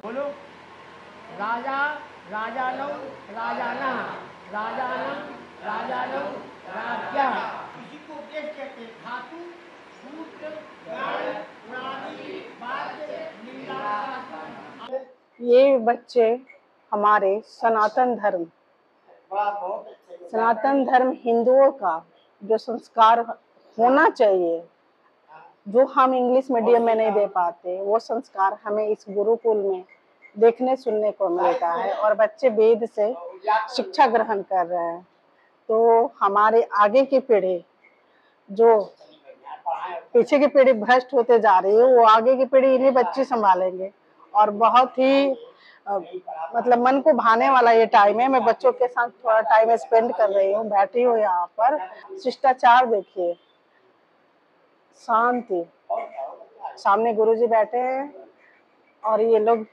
बोलो। राजा राजानौ राजानः राजानं राजानौ राज्ञः। इसी को उपदेश कहते हैं। धातु सूत्र गण उणादि वाद्य निंदा। ये बच्चे हमारे सनातन धर्म हिंदुओं का जो संस्कार होना चाहिए, जो हम इंग्लिश मीडियम में नहीं दे पाते, वो संस्कार हमें इस गुरुकुल में देखने सुनने को मिलता है। और बच्चे वेद से शिक्षा ग्रहण कर रहे हैं। तो हमारे आगे की पीढ़ी, जो पीछे की पीढ़ी भ्रष्ट होते जा रही है, वो आगे की पीढ़ी इन्हीं बच्चे संभालेंगे। और बहुत ही मतलब मन को भाने वाला ये टाइम है। मैं बच्चों के साथ थोड़ा टाइम स्पेंड कर रही हूँ, बैठी हूँ यहाँ पर। शिष्टाचार देखिए, शांति, सामने गुरुजी बैठे हैं और ये लोग।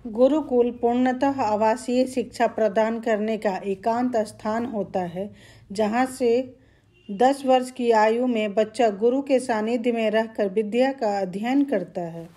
गुरुकुल पूर्णतः आवासीय शिक्षा प्रदान करने का एकांत स्थान होता है, जहाँ से 10 वर्ष की आयु में बच्चा गुरु के सानिध्य में रहकर विद्या का अध्ययन करता है।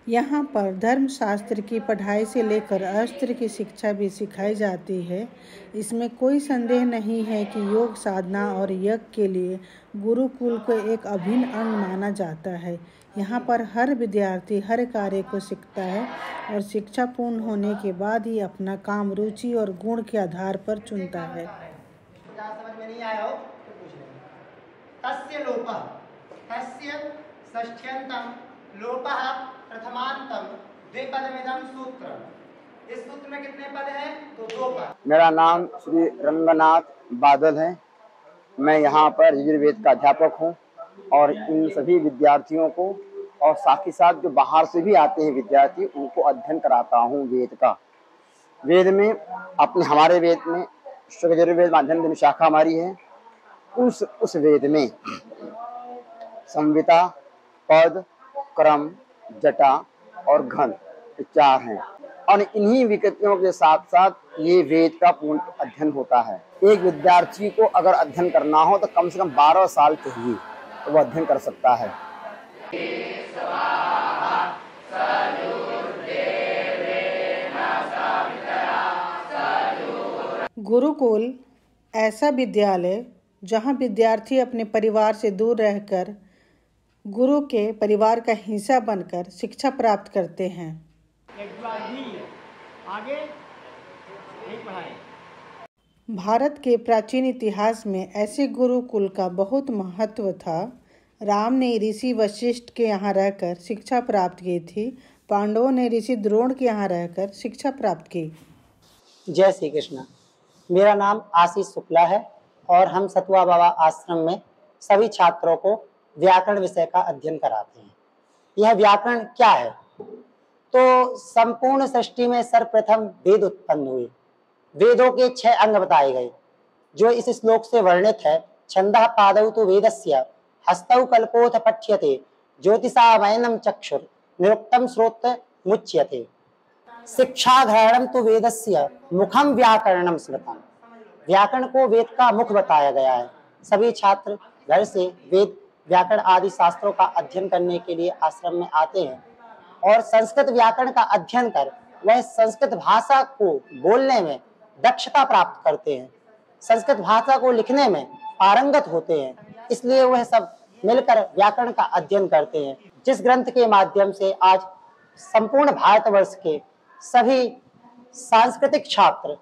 यहाँ पर धर्मशास्त्र की पढ़ाई से लेकर अस्त्र की शिक्षा भी सिखाई जाती है। इसमें कोई संदेह नहीं है कि योग साधना और यज्ञ के लिए गुरुकुल को एक अभिन्न अंग माना जाता है। यहाँ पर हर विद्यार्थी हर कार्य को सीखता है और शिक्षा पूर्ण होने के बाद ही अपना काम रुचि और गुण के आधार पर चुनता है। समझ में नहीं आया हो तो पूछ लेना। तस्य लोपः, तस्य षष्ठ्यन्तं लोपः प्रथमांतम द्विपदमिदं सूत्रम्। इस सूत्र में कितने पद हैं? तो 2 पद। मेरा नाम श्री रंगनाथ बादल है। मैं यहाँ पर यजुर्वेद का अध्यापक हूँ और इन सभी विद्यार्थियों को और साथ ही साथ जो बाहर से भी आते हैं विद्यार्थी, उनको अध्ययन कराता हूँ वेद का। वेद में हमारे वेद में यजुर्वेद माध्यम शाखा हमारी है। उस वेद में संहिता, पद, क्रम, जटा और घन 4 हैं और इन्हीं विकृतियों के साथ साथ ये वेद का पूर्ण अध्ययन होता है। एक विद्यार्थी को अगर अध्ययन करना हो तो कम से कम 12 साल चाहिए, तो वो अध्ययन कर सकता है। गुरुकुल ऐसा विद्यालय जहाँ विद्यार्थी अपने परिवार से दूर रहकर गुरु के परिवार का हिस्सा बनकर शिक्षा प्राप्त करते हैं। आगे भारत के प्राचीन इतिहास में ऐसे गुरुकुल का बहुत महत्व था। राम ने ऋषि वशिष्ठ के यहाँ रहकर शिक्षा प्राप्त की थी। पांडवों ने ऋषि द्रोण के यहाँ रहकर शिक्षा प्राप्त की। जय श्री कृष्ण। मेरा नाम आशीष शुक्ला है और हम सतुआ बाबा आश्रम में सभी छात्रों को व्याकरण विषय का अध्ययन कराते हैं। यह व्याकरण क्या है? तो संपूर्ण सृष्टि में सर्वप्रथम वेद उत्पन्न हुए। वेदों के 6 अंग बताए गए जो इस श्लोक से वर्णित है। छंदः पादौ तु वेदस्य हस्तौ कल्पोथ पठ्यते ज्योतिषामयनं चक्षुर निरुक्तं श्रोत्र मुच्यते। शिक्षा ग्रहणं तु वेदस्य मुखम व्याकरणं स्मृतम्। व्याकरण को वेद का मुख बताया गया है। सभी छात्र घर से वेद, व्याकरण आदि शास्त्रों का अध्ययन करने के लिए आश्रम में आते हैं और संस्कृत व्याकरण का अध्ययन कर वह संस्कृत भाषा को बोलने में दक्षता प्राप्त करते हैं, संस्कृत भाषा को लिखने में पारंगत होते हैं। इसलिए वह सब मिलकर व्याकरण का अध्ययन करते हैं, जिस ग्रंथ के माध्यम से आज संपूर्ण भारतवर्ष के सभी सांस्कृतिक छात्र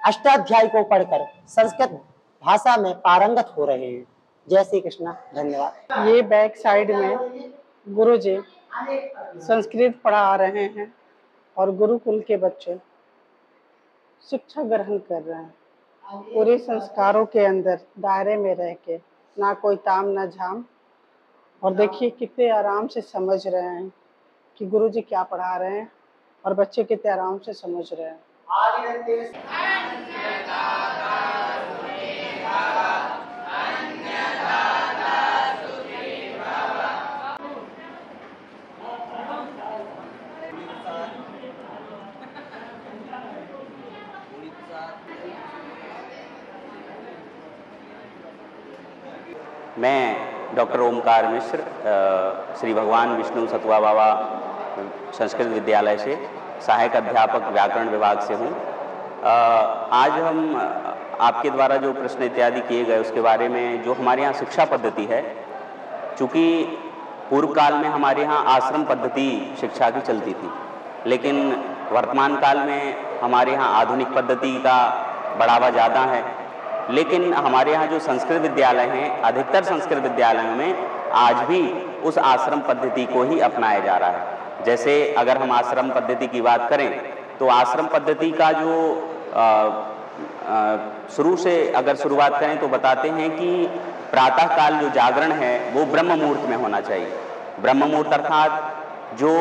अष्टाध्यायी को पढ़कर संस्कृत भाषा में पारंगत हो रहे हैं। जय श्री कृष्ण, धन्यवाद। ये बैक साइड में गुरुजी संस्कृत पढ़ा रहे हैं और गुरुकुल के बच्चे शिक्षा ग्रहण कर रहे हैं पूरे संस्कारों के अंदर दायरे में रह के, ना कोई ताम ना झाम। और देखिए कितने आराम से समझ रहे हैं कि गुरुजी क्या पढ़ा रहे हैं और बच्चे कितने आराम से समझ रहे हैं। मैं डॉक्टर ओमकार मिश्र श्री भगवान विष्णु सतुआ बाबा संस्कृत विद्यालय से सहायक अध्यापक व्याकरण विभाग से हूँ। आज हम आपके द्वारा जो प्रश्न इत्यादि किए गए उसके बारे में, जो हमारे यहाँ शिक्षा पद्धति है, चूँकि पूर्व काल में हमारे यहाँ आश्रम पद्धति शिक्षा की चलती थी, लेकिन वर्तमान काल में हमारे यहाँ आधुनिक पद्धति का बढ़ावा ज़्यादा है। लेकिन हमारे यहाँ जो संस्कृत विद्यालय हैं, अधिकतर संस्कृत विद्यालयों में आज भी उस आश्रम पद्धति को ही अपनाया जा रहा है। जैसे अगर हम आश्रम पद्धति की बात करें तो आश्रम पद्धति का जो शुरू से अगर शुरुआत करें तो बताते हैं कि प्रातः काल जो जागरण है वो ब्रह्म मुहूर्त में होना चाहिए। ब्रह्म मुहूर्त अर्थात जो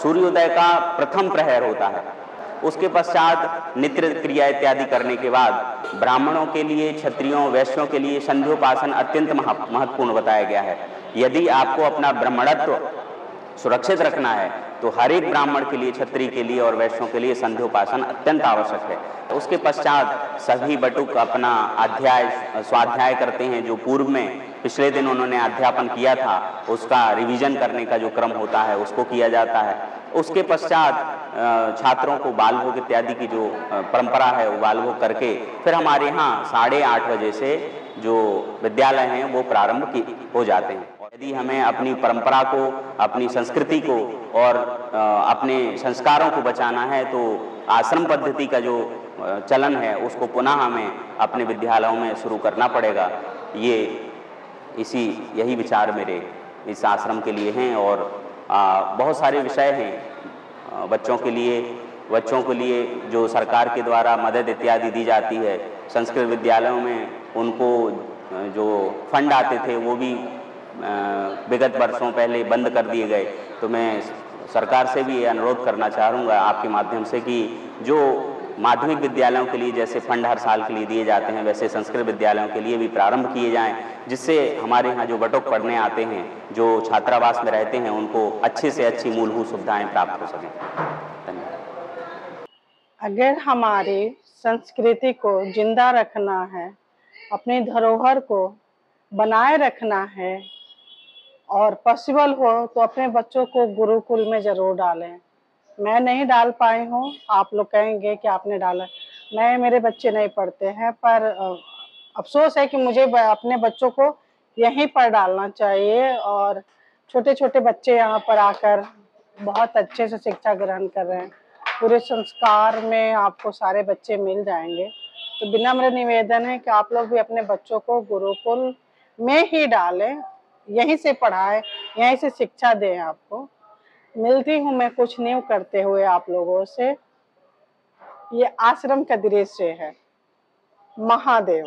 सूर्योदय का प्रथम प्रहर होता है, उसके पश्चात नित्य क्रिया इत्यादि करने के बाद ब्राह्मणों के लिए, क्षत्रियों, वैश्यों के लिए संध्योपासन अत्यंत महत्वपूर्ण बताया गया है। यदि आपको अपना ब्राह्मणत्व सुरक्षित रखना है तो हर एक ब्राह्मण के लिए, क्षत्रिय के लिए और वैश्यों के लिए संध्योपासन अत्यंत आवश्यक है। उसके पश्चात सभी बटुक अपना अध्याय स्वाध्याय करते हैं, जो पूर्व में पिछले दिन उन्होंने अध्यापन किया था उसका रिवीजन करने का जो क्रम होता है उसको किया जाता है। उसके पश्चात छात्रों को बालभोग इत्यादि की जो परंपरा है वो बालभोग करके फिर हमारे यहाँ 8:30 बजे से जो विद्यालय हैं वो प्रारंभ हो जाते हैं। यदि हमें अपनी परंपरा को, अपनी संस्कृति को और अपने संस्कारों को बचाना है तो आश्रम पद्धति का जो चलन है उसको पुनः हमें अपने विद्यालयों में शुरू करना पड़ेगा। यही विचार मेरे इस आश्रम के लिए हैं। और बहुत सारे विषय हैं बच्चों के लिए जो सरकार के द्वारा मदद इत्यादि दी जाती है। संस्कृत विद्यालयों में उनको जो फंड आते थे वो भी विगत वर्षों पहले बंद कर दिए गए। तो मैं सरकार से भी ये अनुरोध करना चाहूँगा आपके माध्यम से कि जो माध्यमिक विद्यालयों के लिए जैसे फंड हर साल के लिए दिए जाते हैं, वैसे संस्कृत विद्यालयों के लिए भी प्रारंभ किए जाएं, जिससे हमारे यहाँ जो बटुक पढ़ने आते हैं, जो छात्रावास में रहते हैं, उनको अच्छे से अच्छी मूलभूत सुविधाएं प्राप्त हो सकें। धन्यवाद। अगर हमारी संस्कृति को जिंदा रखना है, अपनी धरोहर को बनाए रखना है और पॉसिबल हो तो अपने बच्चों को गुरुकुल में जरूर डालें। मैं नहीं डाल पाई हूँ, आप लोग कहेंगे कि आपने डाला, मेरे बच्चे नहीं पढ़ते हैं, पर अफसोस है कि मुझे अपने बच्चों को यहीं पर डालना चाहिए। और छोटे छोटे बच्चे यहाँ पर आकर बहुत अच्छे से शिक्षा ग्रहण कर रहे हैं। पूरे संस्कार में आपको सारे बच्चे मिल जाएंगे। तो विनम्र निवेदन है कि आप लोग भी अपने बच्चों को गुरुकुल में ही डालें, यहीं से पढ़ाएं, यहीं से शिक्षा दें। आपको मिलती हूँ मैं कुछ न्यू करते हुए आप लोगों से। ये आश्रम का दृश्य है। महादेव।